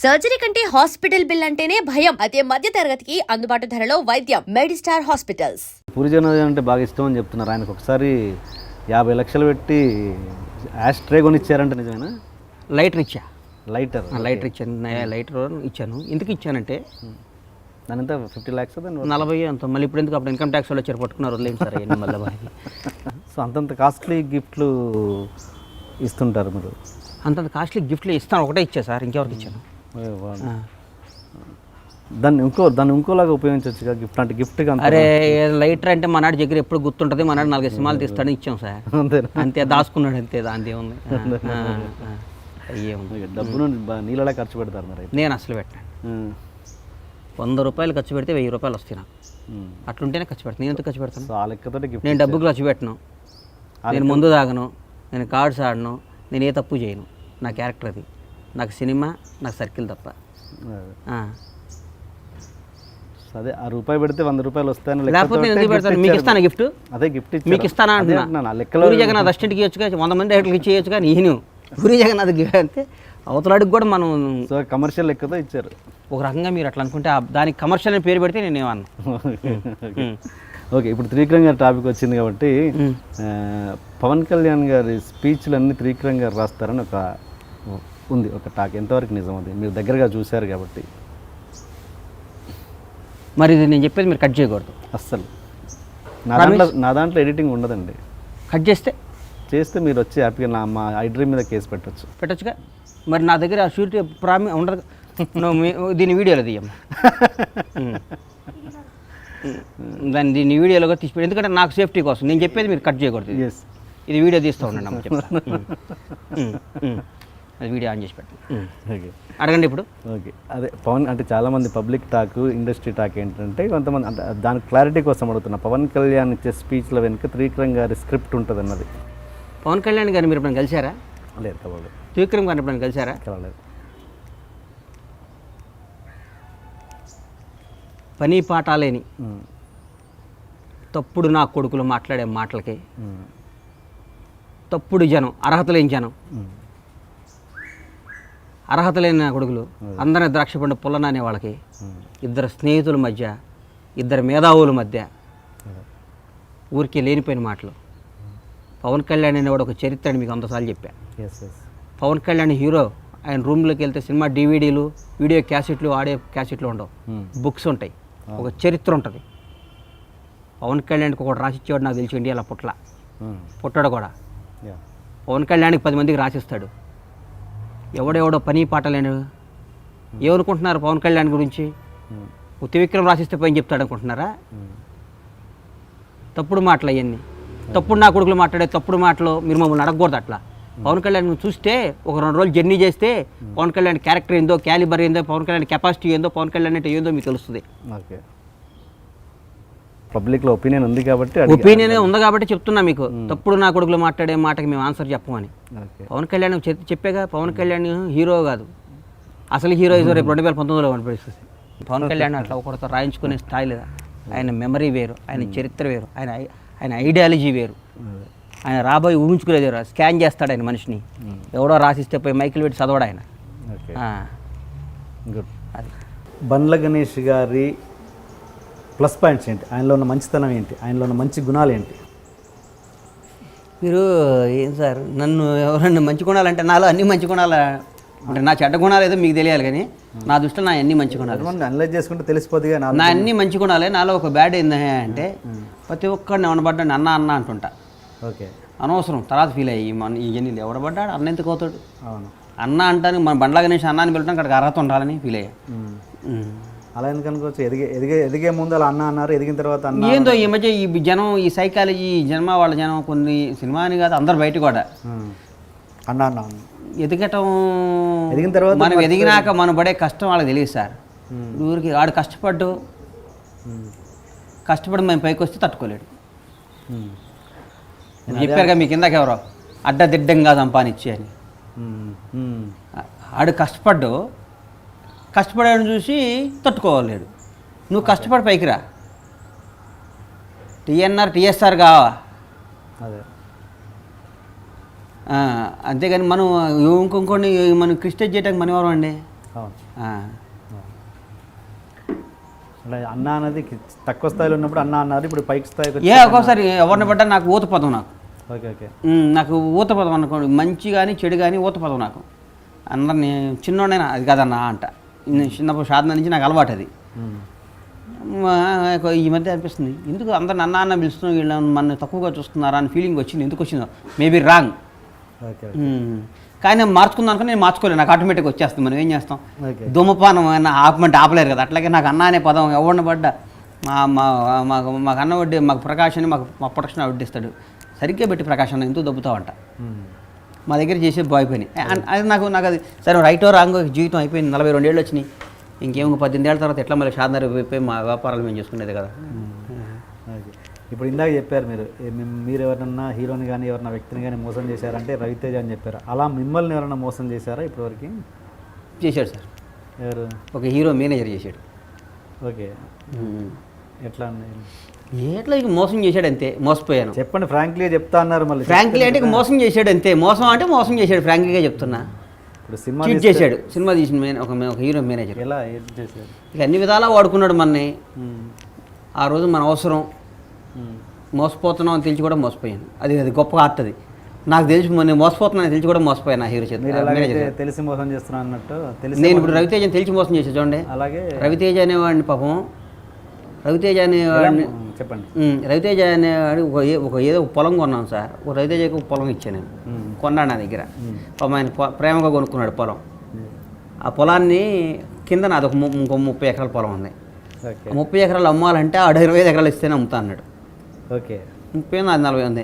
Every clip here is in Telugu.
సర్జరీ కంటే హాస్పిటల్ బిల్ అంటేనే భయం. అదే మధ్య తరగతికి అందుబాటు ధరలో వైద్యం. Medistar hospitals. పూరి జగన్నాథ్ అంటే బాగా ఇష్టం అని చెప్తున్నారు. ఆయనకు ఒకసారి 50 లక్షలు పెట్టి యాష్ ట్రే కొనిచ్చారంటే నిజమేనా? లైటర్ ఇచ్చా. లైటర్ ఇచ్చాను. లైటర్ ఇచ్చాను. ఎందుకు ఇచ్చానంటే దాని ఎంత 50 lakhs 40 అంత. మళ్ళీ ఇప్పుడు ఎందుకు? అప్పుడు ఇన్కమ్ ట్యాక్స్ వాళ్ళు వచ్చారు పట్టుకున్నారు. వదిలేదు సార్ అవన్నీ మళ్ళీ బాగా. సో అంతంత కాస్ట్లీ గిఫ్ట్లు ఇస్తుంటారు మీరు? అంతంత కాస్ట్లీ గిఫ్ట్లు ఇస్తాను. ఒకటే ఇచ్చా సార్, ఇంకెవరికి ఇచ్చాను? దాన్ని ఇంకోలాగా ఉపయోగించవచ్చు గిఫ్ట్ అంటే గిఫ్ట్గా. అరే లైటర్ అంటే మనాడు దగ్గర ఎప్పుడు గుర్తుంటుంది. మనాడు 4 సినిమాలు తీస్తాడని ఇచ్చాం సార్. అంతే, దాచుకున్నాడు అంతే. దాని ఏముంది? అయ్యేముంది. డబ్బును నీళ్ళలా ఖర్చు పెడతారు మరి? నేను అసలు పెట్టాను. 100 రూపాయలు ఖర్చు పెడితే 1000 రూపాయలు వస్తాయి నాకు. అట్లుంటేనే ఖర్చు పెడతాను. నేను ఎంత ఖర్చు పెడతాను? ఆ లెక్కతో నేను డబ్బుకు ఖర్చు పెట్టను. నేను ముందు తాగను, నేను కార్డ్స్ ఆడను, నేను ఏ తప్పు చేయను. నా క్యారెక్టర్ అది. నాకు సినిమా, నాకు సర్కిల్ తప్ప. అదే ఆ రూపాయి పెడితే 100 రూపాయలు వస్తాయని. లేకపోతే నేను ఎందుకు పెడతాను? మీకు ఇస్తాను గిఫ్ట్. అదే గిఫ్ట్ మీకు ఇస్తానా అంటున్నా. పూరి జగన్నాథ్ అసిస్టెంట్కి ఇవ్వచ్చుగా, 100 మంది డైరెక్ట్కి ఇచ్చేయచ్చు. కానీ ఈయన పూరి జగన్నాథ్ అంటే అవతలాడికి కూడా మనం కమర్షియల్ లెక్కతో ఇచ్చారు. ఒక రకంగా మీరు అట్లా అనుకుంటే దానికి కమర్షియల్ అని పేరు పెడితే నేను ఏమన్నా. ఓకే, ఇప్పుడు త్రివిక్రమ్ గారి టాపిక్ వచ్చింది కాబట్టి పవన్ కళ్యాణ్ గారి స్పీచ్లు అన్నీ త్రివిక్రమ్ గారు రాస్తారని ఒక టాక్. ఎంతవరకు నిజం అది? మీరు దగ్గరగా చూశారు కాబట్టి. మరి ఇది నేను చెప్పేది మీరు కట్ చేయకూడదు అస్సలు. నా దాంట్లో ఎడిటింగ్ ఉండదండి. కట్ చేస్తే మీరు వచ్చి హ్యాపీగా మా ఐడ్రీమ్ మీద కేసు పెట్టచ్చుగా. మరి నా దగ్గర ఆ షూరిటీ ఉండదు. దీని వీడియోలో తీయమ్మా. దీన్ని వీడియోలో తీసిపెట్టి, ఎందుకంటే నాకు సేఫ్టీ కోసం నేను చెప్పేది మీరు కట్ చేయకూడదు. ఇది వీడియో తీస్తూ ఉండండి అమ్మ చెప్తాను. అది వీడియో ఆన్ చేసి పెట్టండి. ఓకే, అడగండి ఇప్పుడు. ఓకే, అదే పవన్ అంటే చాలామంది పబ్లిక్ టాక్, ఇండస్ట్రీ టాక్ ఏంటంటే కొంతమంది దాని క్లారిటీ కోసం అడుగుతున్నా. పవన్ కళ్యాణ్ ఇచ్చే స్పీచ్ల వెనుక త్రివిక్రమ్ గారి స్క్రిప్ట్ ఉంటుంది అన్నది. పవన్ కళ్యాణ్ గారిని మీరు ఎప్పుడైనా కలిసారా? లేదు, కలవలేదు. త్రివిక్రమ్ గారిని ఎప్పుడైనా కలిసారా? కలవలేదు. పని పాటాలేని తప్పుడు నా కొడుకులు మాట్లాడే మాటలకి తప్పుడు జనం, అర్హత లేని జనం, అర్హత లేని నా కొడుకులు అందరినీ ద్రాక్షపండు పుల్లన అనే వాళ్ళకి, ఇద్దరు స్నేహితుల మధ్య, ఇద్దరు మేధావుల మధ్య ఊరికే లేనిపోయిన మాటలు. పవన్ కళ్యాణ్ అనేవాడు ఒక చరిత్ర అని మీకు 100 సార్లు చెప్పా. పవన్ కళ్యాణ్ హీరో. ఆయన రూమ్లోకి వెళ్తే సినిమా డివిడీలు, వీడియో క్యాసెట్లు, ఆడియో క్యాసెట్లు ఉండవు, బుక్స్ ఉంటాయి, ఒక చరిత్ర ఉంటుంది. పవన్ కళ్యాణ్కి ఒకటి రాసిచ్చేవాడు నాకు తెలిసి ఇండియాలో పుట్టాడు కూడా. పవన్ కళ్యాణ్కి 10 మందికి రాసిస్తాడు. ఎవడెవడో పని పాటలేను. ఏమనుకుంటున్నారు పవన్ కళ్యాణ్ గురించి? త్రివిక్రమ్ రాసిస్తే పని చెప్తాడు అనుకుంటున్నారా? తప్పుడు మాటలు అవన్నీ. తప్పుడు నా కొడుకులు మాట్లాడే తప్పుడు మాటలు మీరు మమ్మల్ని అడగకూడదు. అట్లా పవన్ కళ్యాణ్ చూస్తే ఒక 2 రోజులు జర్నీ చేస్తే పవన్ కళ్యాణ్ క్యారెక్టర్ ఏందో, క్యాలిబర్ ఏందో, పవన్ కళ్యాణ్ కెపాసిటీ ఏందో, పవన్ కళ్యాణ్ అంటే ఏందో మీకు తెలుస్తుంది. ఓకే, పబ్లిక్లో ఒపీనియన్ ఉంది కాబట్టి, చెప్తున్నా మీకు. తప్పుడు నా కొడుకులు మాట్లాడే మాటకి మేము ఆన్సర్ చెప్పమని. పవన్ కళ్యాణ్ చెప్పేగా, పవన్ కళ్యాణ్ హీరో కాదు, అసలు హీరోయిజం రేపు 2019లో కనిపిస్తుంది. పవన్ కళ్యాణ్ అట్లా ఒకరితో రాయించుకునే స్థాయి లేదా. ఆయన మెమరీ వేరు, ఆయన చరిత్ర వేరు, ఆయన ఐడియాలజీ వేరు. ఆయన రాబోయి ఊహించుకునేది వేరు. స్కాన్ చేస్తాడు ఆయన మనిషిని. ఎవడో రాసిస్తే పోయి మైకిల్ పెట్టి చదవడు ఆయన. గుడ్. బండ్ల గణేష్ గారి ప్లస్ పాయింట్స్ ఏంటి? ఆయనలో ఉన్న మంచితనం ఏంటి? ఆయనలో ఉన్న మంచి గుణాలు ఏంటి? మీరు ఏం సార్ నన్ను ఎవరన్నా మంచి గుణాలంటే నాలో అన్ని మంచి గుణాలు అంటే నా చెడ్డ గుణాలు ఏదో మీకు తెలియాలి, కానీ నా దృష్టిలో నా అన్ని మంచి గుణాలు. అనలైజ్ చేసుకుంటే తెలిసిపోతుంది. నా అన్ని మంచి గుణాలే. నాలో ఒక బ్యాడ్ ఏంది అంటే ప్రతి ఒక్కడిని ఎవడబడ్డాడు అన్న అన్న అంటుంటా. ఓకే, అనవసరం తర్వాత ఫీల్ అయ్యి ఈ జన్యులు ఎవడబడ్డాడు అన్న ఎందుకు అవుతాడు? అవును, అన్న అంటాను మన బండ్ల గణేష్ అన్నాన్ని పిలవడానికి అక్కడికి అర్హత ఉండాలని ఫీల్ అయ్యా. అలా ఎందుకు అనుకోవచ్చు? ఎదిగే ముందు అలా అన్న అన్నారు, ఎదిగిన తర్వాత అన్న. ఏందో ఈ మధ్య ఈ జనం, ఈ సైకాలజీ జన్మ వాళ్ళ జనం, కొన్ని సినిమా అని కాదు అందరు బయట కూడా అన్న అన్న ఎదిగటం. ఎదిగిన తర్వాత మనం ఎదిగినాక మనం పడే కష్టం వాళ్ళకి తెలియదు సార్. ఊరికి ఆడు కష్టపడి మేము పైకి వస్తే తట్టుకోలేడు. చెప్పారుగా మీకు ఇందాక ఎవరో అడ్డదిడ్డంగా సంపాదించి అని. ఆడు కష్టపడాడు చూసి తట్టుకోలేడు. నువ్వు కష్టపడి పైకి రా. టీఎస్ఆర్ కావా? అదే అంతేగాని మనం ఇంకొన్ని మనం క్రిస్టైజ్ చేయడానికి మనం ఎవరు అండి? అవును. ఆ. అంటే అన్న అనేది తక్కువ స్థాయిలో ఉన్నప్పుడు అన్న అన్నారు, ఇప్పుడు పైకి స్థాయికి ఒక్కోసారి ఎవరిని పడ్డా నాకు ఊత పదం నాకు. Okay okay. నాకు ఊత పదం అనుకోండి, మంచి కానీ చెడు కానీ ఊత పదం నాకు. అందరినీ చిన్నోడైనా అది కాదన్నా అంట. నేను చిన్నప్పుడు సాధన నుంచి నాకు అలవాటు అది. ఈ మధ్య అనిపిస్తుంది ఎందుకు అందరిని అన్న అన్న పిలుస్తున్నాం, వీళ్ళు మన తక్కువగా చూస్తున్నారా అని ఫీలింగ్ వచ్చింది. ఎందుకు వచ్చిందో మేబీ రాంగ్. ఓకే కానీ నేను మార్చుకుందాం అనుకుని నేను మార్చుకోలేదు, నాకు ఆటోమేటిక్గా వచ్చేస్తుంది. మనం ఏం చేస్తాం, ఓకే. ధూమపానం అయినా ఆపమంటే ఆపలేరు కదా. అట్లాగే నాకు అన్న అనే పదం ఎవరిని పడ్డా మాకు అన్న వడ్డీ, మాకు ప్రకాష్ అని మాకు మా ప్రొటెక్షన్ వడ్డిస్తాడు. సరిగ్గా పెట్టి ప్రకాష్ అన్న ఎందుకు దబ్బుతావంట. మా దగ్గర చేసే బాయ్ పని అది నాకు అది సరే రైటో రాంగో జీవితం అయిపోయింది. 42 ఏళ్ళు వచ్చినాయి. ఇంకేమో 18 ఏళ్ళ తర్వాత ఎట్లా మళ్ళీ షాద్నగర్ అయిపోయి మా వ్యాపారాలు మేము చేసుకునేది కదా. ఓకే. ఇప్పుడు ఇందాక చెప్పారు మీరు ఎవరన్నా హీరోని కానీ ఎవరన్నా వ్యక్తిని కానీ మోసం చేశారంటే రవితేజ అని చెప్పారు. అలా మిమ్మల్ని ఎవరన్నా మోసం చేశారా ఇప్పటివరకు? చేశాడు సార్. ఎవరు? ఒక హీరో మేనేజర్ చేశాడు. ఓకే. ఎట్లా అండి? ఎట్లా ఇక మోసం చేశాడు అంతే, మోసపోయాను. చెప్పండి, ఫ్రాంక్లీ చెప్తా అన్నారు. మళ్ళీ ఫ్రాంక్లీ అంటే ఇక మోసం చేశాడు అంతే. మోసం అంటే మోసం చేశాడు, ఫ్రాంక్లీగా చెప్తున్నా. ఇప్పుడు సినిమా చీట్ చేశాడు. సినిమా తీసిన ఒక హీరో మేనేజర్. ఎలా ఏం చేశారు? ఇక అన్ని విధాలా వాడుకున్నాడు మనని. ఆ రోజు మన అవసరం, మోసపోతున్నాం అని తెలిసి కూడా మోసపోయాను. అది గొప్ప ఆర్ట్. అది నాకు తెలిసి నేను మోసపోతున్నాను తెలిసి కూడా మోసపోయాను ఆ హీరో చేత. తెలిసి మోసం చేస్తున్నా అన్నట్టు తెలిసి నేను ఇప్పుడు రవితేజని తెలిసి మోసం చేసే చూడండి. అలాగే రవితేజ అనేవాడిని పాపం, రవితేజ అనేవాడిని చెప్పండి. రవితేజ అనేవాడు ఏదో పొలం కొన్నాను సార్. ఒక రవితేజకి ఒక పొలం ఇచ్చాను నేను. కొన్నాడు నా దగ్గర. పాపం ఆయన ప్రేమగా కొనుక్కున్నాడు పొలం. ఆ పొలాన్ని కింద నాది ఇంకో 30 ఎకరాల పొలం ఉంది. 30 ఎకరాలు అమ్మాలంటే 25 ఎకరాలు ఇస్తేనే అమ్ముతా అన్నాడు. ఓకే. 30 నాది 40 ఉంది.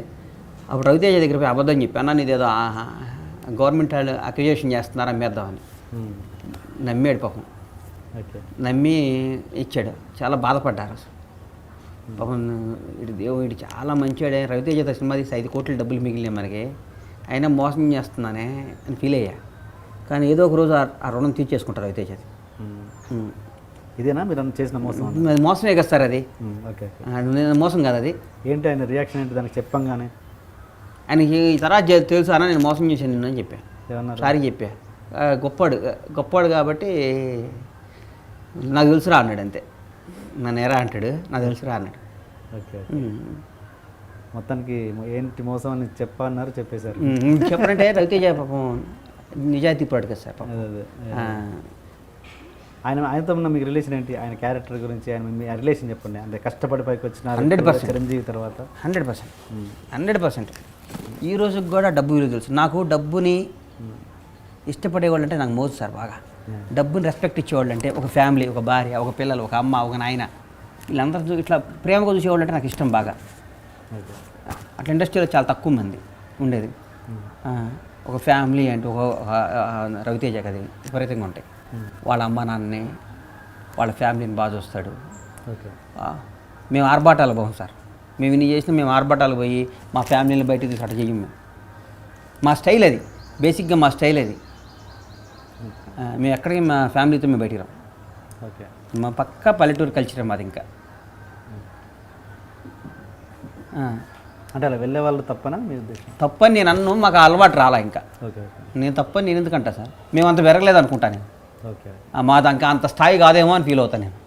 అప్పుడు రవితేజ దగ్గర పోయి అబద్ధం చెప్పి, అన్న నీదేదో గవర్నమెంట్ వాళ్ళు అక్విజిషన్ చేస్తున్నారా అమ్మేద్దామని. నమ్మాడు పాపం. నమ్మి ఇచ్చాడు. చాలా బాధపడ్డారు అసలు. పాపం వీడు చాలా మంచివాడే, రవితేజ సినిమా తీసి 5 కోట్ల డబ్బులు మిగిలినాయి మనకి, అయినా మోసం చేస్తున్నానే అని ఫీల్ అయ్యా. కానీ ఏదో ఒక రోజు ఆ రుణం తీర్చేసుకుంటారు రవితేజ. ఇదేనా మీరు చేసిన మోసం? అది మోసమే కదా సార్. అది మోసం కాదు. అది ఏంటి ఆయన రియాక్షన్ ఏంటి దానికి చెప్పంగానే? ఆయనకి ఈ తర్వాత తెలుసు అన్న నేను మోసం చేశాను నిన్ను అని చెప్పా. సారీ చెప్పా. గొప్పవాడు కాబట్టి నాకు తెలుసురా అన్నాడు అంతే. నన్ను ఎరా అంటాడు, నాకు తెలుసురా అన్నాడు. ఓకే. మొత్తానికి ఏంటి మోసం అని చెప్పన్నారు, చెప్పేశారు. చెప్పాలంటే రవితేజ పాపం నిజాయితీ పడు కదా సార్. ఆయనతో ఉన్న మీకు రిలేషన్ ఏంటి? ఆయన క్యారెక్టర్ గురించి మీ రిలేషన్ చెప్పండి. అంటే కష్టపడి పైకి వచ్చిన 100% చిరంజీవి తర్వాత 100% ఈ రోజుకి కూడా డబ్బు విలువ తెలుసు నాకు. డబ్బుని ఇష్టపడేవాళ్ళు అంటే నాకు మోజు సార్ బాగా. డబ్బుని రెస్పెక్ట్ ఇచ్చేవాళ్ళు అంటే ఒక ఫ్యామిలీ, ఒక భార్య, ఒక పిల్లలు, ఒక అమ్మ, ఒక నాయన, వీళ్ళందరూ ఇట్లా ప్రేమగా చూసేవాళ్ళు అంటే నాకు ఇష్టం బాగా. అట్లా ఇండస్ట్రీలో చాలా తక్కువ మంది ఉండేది. ఒక ఫ్యామిలీ అంటే ఒక రవితేజ కదా విపరీతంగా ఉంటాయి. వాళ్ళ అమ్మ నాన్నని, వాళ్ళ ఫ్యామిలీని బాగా చూస్తాడు. మేము ఆర్భాటాలు పోం సార్. మేము ఇన్ని చేసినా మేము ఆర్భాటాలు పోయి మా ఫ్యామిలీని బయటకు తీసి అట్లా చెయ్యం మేము. మా స్టైల్ అది, బేసిక్గా మా స్టైల్ అది. మేము ఎక్కడికి మా ఫ్యామిలీతో మేము బయటికి రాం. ఓకే. మా పక్క పల్లెటూరు కల్చర్ మాది. ఇంకా అంటే అలా వెళ్ళే వాళ్ళు తప్పనా మీ ఉద్దేశం? తప్పని నేను అన్ను, మాకు అలవాటు రాలా ఇంకా. ఓకే. నేను తప్పని నేను ఎందుకంటా సార్, మేము అంత పెరగలేదు అనుకుంటా నేను. ఓకే. మాది ఇంకా అంత స్థాయి కాదేమో అని ఫీల్ అవుతాను నేను.